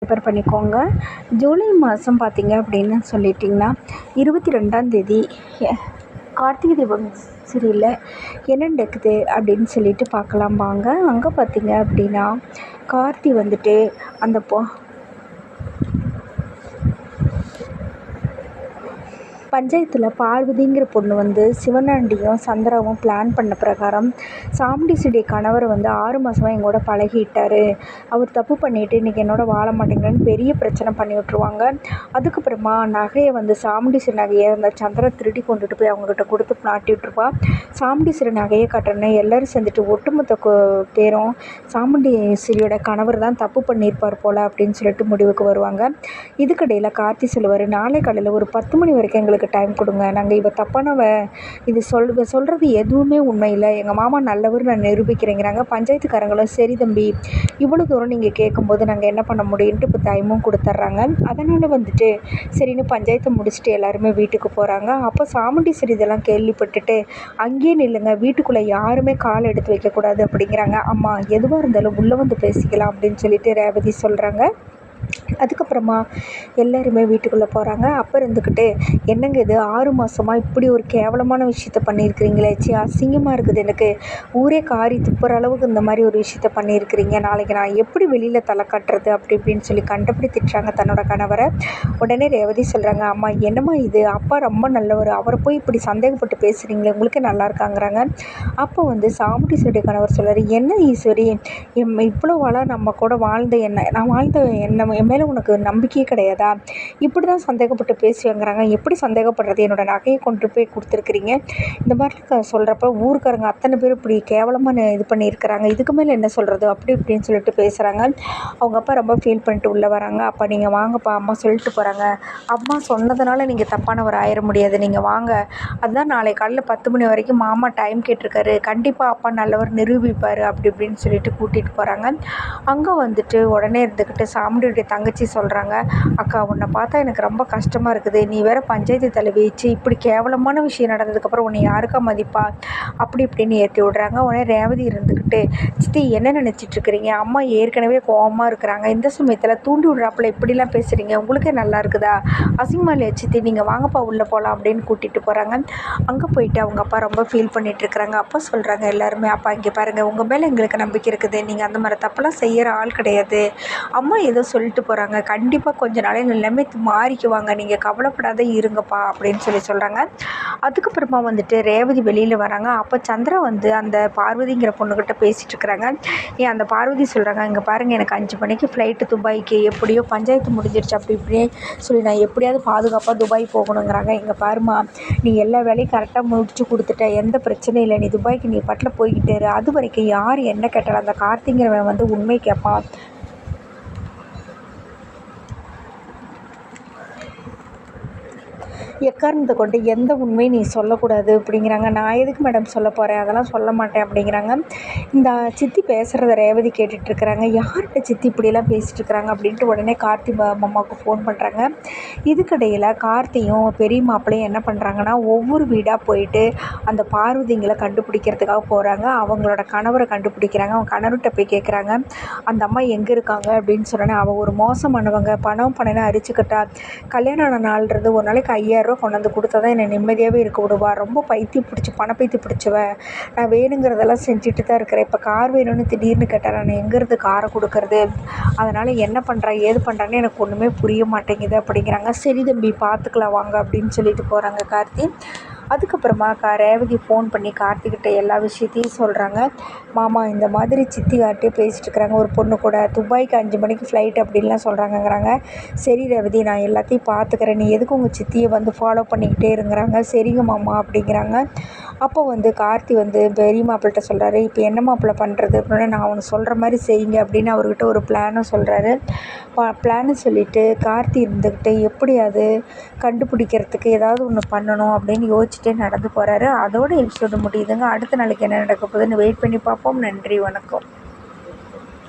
Prepare பண்ணிக்கோங்க. ஜூலை மாதம் பார்த்திங்க அப்படின்னு சொல்லிட்டிங்கன்னா 22ஆந்தேதி கார்த்திகை தீபம் சீரியலில் என்ன நடக்குது அப்படின்னு சொல்லிட்டு பார்க்கலாம் வாங்க. அங்கே பார்த்திங்க அப்படின்னா கார்த்தி வந்துட்டு அந்த பஞ்சாயத்தில் பார்வதிங்கிற பொண்ணு வந்து சிவனாண்டியும் சந்திராவும் பிளான் பண்ண பிரகாரம் சாமுண்டீஸுடைய கணவர் வந்து 6 மாதமாக எங்களோட பழகிட்டார், அவர் தப்பு பண்ணிவிட்டு இன்றைக்கி என்னோட வாழ மாட்டேங்கிறேன்னு பெரிய பிரச்சனை பண்ணி விட்ருவாங்க. அதுக்கப்புறமா நகையை வந்து சாமுண்டீஸ்வரி நகையை அந்த சந்திரா திருடி கொண்டுட்டு போய் அவங்கக்கிட்ட கொடுத்து நாட்டி விட்டுருப்பா. சாமுண்டீஸ்வரி நகையை கட்டணும் எல்லோரும் சேர்ந்துட்டு ஒட்டுமொத்த பேரும் சாமுண்டீஸ்வரியோட கணவர் தான் தப்பு பண்ணியிருப்பார் போல் அப்படின்னு சொல்லிட்டு முடிவுக்கு வருவாங்க. இதுக்கிடையில் கார்த்தி சொல்லுவார், நாளை காலையில் ஒரு 10 மணி வரைக்கும் எங்களுக்கு டைம் கொடுங்க, நாங்கள் இவ தப்பானவ, இது சொல்கிறது எதுவுமே உண்மை இல்லை, எங்கள் மாமா நல்லவர் நான் நிரூபிக்கிறேங்கிறாங்க. பஞ்சாயத்துக்காரங்களும் சரி தம்பி, இவ்வளோ தூரம் நீங்கள் கேட்கும்போது நாங்கள் என்ன பண்ண முடியும்ட்டு இப்போ டைமும் கொடுத்துட்றாங்க. அதனால் வந்துட்டு சரின்னு பஞ்சாயத்தை முடிச்சுட்டு எல்லாருமே வீட்டுக்கு போகிறாங்க. அப்போ சாமுண்டீஸ்வரி இதெல்லாம் கேள்விப்பட்டுட்டு அங்கேயே நில்லுங்க, வீட்டுக்குள்ளே யாருமே கால் எடுத்து வைக்கக்கூடாது அப்படிங்கிறாங்க. அம்மா எதுவாக இருந்தாலும் உள்ளே வந்து பேசிக்கலாம் அப்படின்னு சொல்லிட்டு ரேவதி சொல்கிறாங்க. அதுக்கப்புறமா எல்லாருமே வீட்டுக்குள்ளே போகிறாங்க. அப்போ இருந்துக்கிட்டு என்னங்க இது 6 மாதமாக இப்படி ஒரு கேவலமான விஷயத்த பண்ணியிருக்கிறீங்களே, அசிங்கமாக இருக்குது, எனக்கு ஊரே காரி துப்புற அளவுக்கு இந்த மாதிரி ஒரு விஷயத்த பண்ணியிருக்கிறீங்க, நாளைக்கு நான் எப்படி வெளியில் தலை கட்டுறது அப்படி இப்படின்னு சொல்லி கண்டபடி திட்டுறாங்க தன்னோட கணவரை. உடனே ரேவதி சொல்கிறாங்க, அம்மா என்னம்மா இது, அப்பா ரொம்ப நல்லவர், அவரை போய் இப்படி சந்தேகப்பட்டு பேசுகிறீங்களே, உங்களுக்கே நல்லா இருக்காங்கிறாங்க. அப்போ வந்து சாமுண்டீஸ்வரியுடைய கணவர் சொல்கிறார், என்ன ஈஸ்வரி, இவ்வளோ வாழ நம்ம கூட வாழ்ந்த நான் வாழ்ந்த என் மேலே உனக்கு நம்பிக்கையே கிடையாதா, இப்படி தான் சந்தேகப்பட்டு பேசுவேங்கிறாங்க. எப்படி சந்தேகப்படுறது, என்னோடய நகையை கொண்டு போய் கொடுத்துருக்குறீங்க, இந்த மாதிரி சொல்கிறப்ப ஊருக்காரங்க அத்தனை பேர் இப்படி கேவலமாக இது பண்ணியிருக்கிறாங்க, இதுக்கு மேலே என்ன சொல்கிறது அப்படி இப்படின்னு சொல்லிட்டு பேசுகிறாங்க. அவங்க அப்பா ரொம்ப ஃபீல் பண்ணிட்டு உள்ளே வராங்க. அப்போ நீங்கள் வாங்கப்பா, அம்மா சொல்லிட்டு போகிறாங்க, அம்மா சொன்னதுனால நீங்கள் தப்பானவர் ஆயிட முடியாது, நீங்கள் வாங்க, அதுதான் நாளை காலையில் 10 மணி வரைக்கும் மாமா டைம் கேட்டிருக்காரு, கண்டிப்பாக அப்பா நல்லவர் நிரூபிப்பார் அப்படி இப்படின்னு சொல்லிட்டு கூட்டிகிட்டு போகிறாங்க. அங்கே வந்துட்டு உடனே இருந்துக்கிட்டு சாமுண்டியுடைய தங்கச்சி சொல்கிறாங்க, அக்கா உன்னை பார்த்தா எனக்கு ரொம்ப கஷ்டமாக இருக்குது, நீ வேறு பஞ்சாயத்து தலைவிச்சு இப்படி கேவலமான விஷயம் நடந்ததுக்கப்புறம் உன்னை யாருக்கா மதிப்பா அப்படி இப்படின்னு ஏற்றி விடுறாங்க. உடனே ரேவதி இருந்துக்கிட்டு, சித்தி என்ன நினச்சிட்ருக்கிறீங்க, அம்மா ஏற்கனவே கோவமாக இருக்கிறாங்க, இந்த சமயத்தில் தூண்டி விடுறாப்புல இப்படிலாம் பேசுகிறீங்க, உங்களுக்கே நல்லா இருக்குதா, அசிங்கமா இல்லையா சித்தி, நீங்கள் வாங்கப்பா உள்ளே போகலாம் அப்படின்னு கூட்டிகிட்டு போகிறாங்க. அங்கே போயிட்டு அவங்க அப்பா ரொம்ப ஃபீல் பண்ணிகிட்ருக்குறாங்க. அப்பா சொல்கிறாங்க எல்லாருமே, அப்பா இங்கே பாருங்கள், உங்கள் மேலே எங்களுக்கு நம்பிக்கை இருக்குது, நீங்கள் அந்த மாதிரி தப்பெல்லாம் செய்கிற ஆள் கிடையாது, அம்மா ஏதோ சொல்லிட்டு போகிறாங்க, கண்டிப்பாக கொஞ்ச நாளைக்கு எல்லாமே மாறிக்குவாங்க, நீங்கள் கவலைப்படாத இருங்கப்பா அப்படின்னு சொல்கிறாங்க. அதுக்கப்புறமா வந்துட்டு ரேவதி வெளியில் வராங்க. அப்போ சந்திரா வந்து அந்த பார்வதிங்கிற பொண்ணுக்கிட்ட பேசிகிட்டு இருக்கிறாங்க. அந்த பார்வதி சொல்கிறாங்க, இங்கே பாருங்கள், எனக்கு 5 மணிக்கு ஃப்ளைட்டு துபாய்க்கு, எப்படியோ பஞ்சாயத்து முடிஞ்சிருச்சு அப்படி இப்படியே சொல்லி நான் எப்படியாவது பாதுகாப்பாக துபாய் போகணுங்கிறாங்க. இங்கே பாருமா, நீ எல்லா வேலையும் கரெக்டாக முடிச்சு கொடுத்துட்ட, எந்த பிரச்சனையும் இல்லை, நீ துபாய்க்கு நீ பாட்டில் போய்கிட்டே இரு, அது வரைக்கும் யார் என்ன கேட்டாலும் அந்த கார்த்திங்கிறவன் வந்து உண்மை கேட்பான், எக்காரணத்தை கொண்டு எந்த உண்மையும் நீ சொல்லக்கூடாது அப்படிங்கிறாங்க. நான் எதுக்கு மேடம் சொல்ல போகிறேன், அதெல்லாம் சொல்ல மாட்டேன் அப்படிங்கிறாங்க. இந்த சித்தி பேசுகிறத ரேவதி கேட்டுட்ருக்குறாங்க. யார்கிட்ட சித்தி இப்படியெல்லாம் பேசிகிட்ருக்குறாங்க அப்படின்ட்டு உடனே கார்த்தி மாமாவுக்கு ஃபோன் பண்ணுறாங்க. இதுக்கிடையில் கார்த்தியும் பெரிய மாப்பிள்ளையும் என்ன பண்ணுறாங்கன்னா, ஒவ்வொரு வீடாக போயிட்டு அந்த பார்வதிங்களை கண்டுபிடிக்கிறதுக்காக போகிறாங்க. அவங்களோட கணவரை கண்டுபிடிக்கிறாங்க. அவங்க கணவர்கிட்ட போய் கேட்குறாங்க, அந்த அம்மா எங்கே இருக்காங்க அப்படின்னு சொன்னோன்னே, அவள் ஒரு மோசமானவங்க, பணம் பணம்னு அரிச்சுக்கிட்டா, கல்யாணம் ஆன நாள்ன்றது ஒரு நாளைக்கு 5000 ரூபா கொண்டு வந்து கொடுத்தா தான் என்னை நிம்மதியாகவே இருக்க விடுவா, ரொம்ப பைத்தியம் பிடிச்சி பணப்பைத்தியம் பிடிச்சவ, நான் வேணுங்கிறதெல்லாம் செஞ்சுட்டு தான் இருக்கிறேன், இப்போ கார் வேணும்னு திடீர்னு கேட்டால் நான் எங்கேருந்து காரை கொடுக்கறது, அதனால் என்ன பண்ணுறா ஏது பண்ணுறான்னு எனக்கு ஒன்றுமே புரிய மாட்டேங்குது அப்படிங்கிறாங்க. சரி தம்பி பார்த்துக்கலாம் வாங்க அப்படின்னு சொல்லிட்டு போகிறாங்க கார்த்தி. அதுக்கப்புறமா ரேவதி ஃபோன் பண்ணி கார்த்திக்கிட்ட எல்லா விஷயத்தையும் சொல்கிறாங்க. மாமா இந்த மாதிரி சித்திகார்ட்டே பேசிகிட்ருக்குறாங்க, ஒரு பொண்ணு கூட துபாய்க்கு 5 மணிக்கு ஃப்ளைட் அப்படின்லாம் சொல்கிறாங்கங்கிறாங்க. சரி ரேவதி, நான் எல்லாத்தையும் பார்த்துக்கிறேன், நீ எதுக்கு உங்கள் சித்தியை வந்து ஃபாலோ பண்ணிக்கிட்டே இருங்கிறாங்க. சரிங்க மாமா அப்படிங்கிறாங்க. அப்போ வந்து கார்த்தி வந்து பெரிய மாப்பிள்கிட்ட சொல்கிறாரு, இப்போ என்ன மாப்பிள்ளை பண்ணுறது அப்படின்னா, நான் அவனுக்கு சொல்கிற மாதிரி செய்யுங்க அப்படின்னு அவர்கிட்ட ஒரு பிளானும் சொல்கிறாரு. பிளான்னு சொல்லிவிட்டு கார்த்தி இருந்துக்கிட்டு எப்படியாவது கண்டுபிடிக்கிறதுக்கு ஏதாவது ஒன்று பண்ணணும் அப்படின்னு யோசிச்சுட்டே நடந்து போகிறாரு. அதோட எபிசோடு முடியுதுங்க. அடுத்த நாளைக்கு என்ன நடக்க போகுதுன்னு வெயிட் பண்ணி பார்ப்போம். நன்றி, வணக்கம்.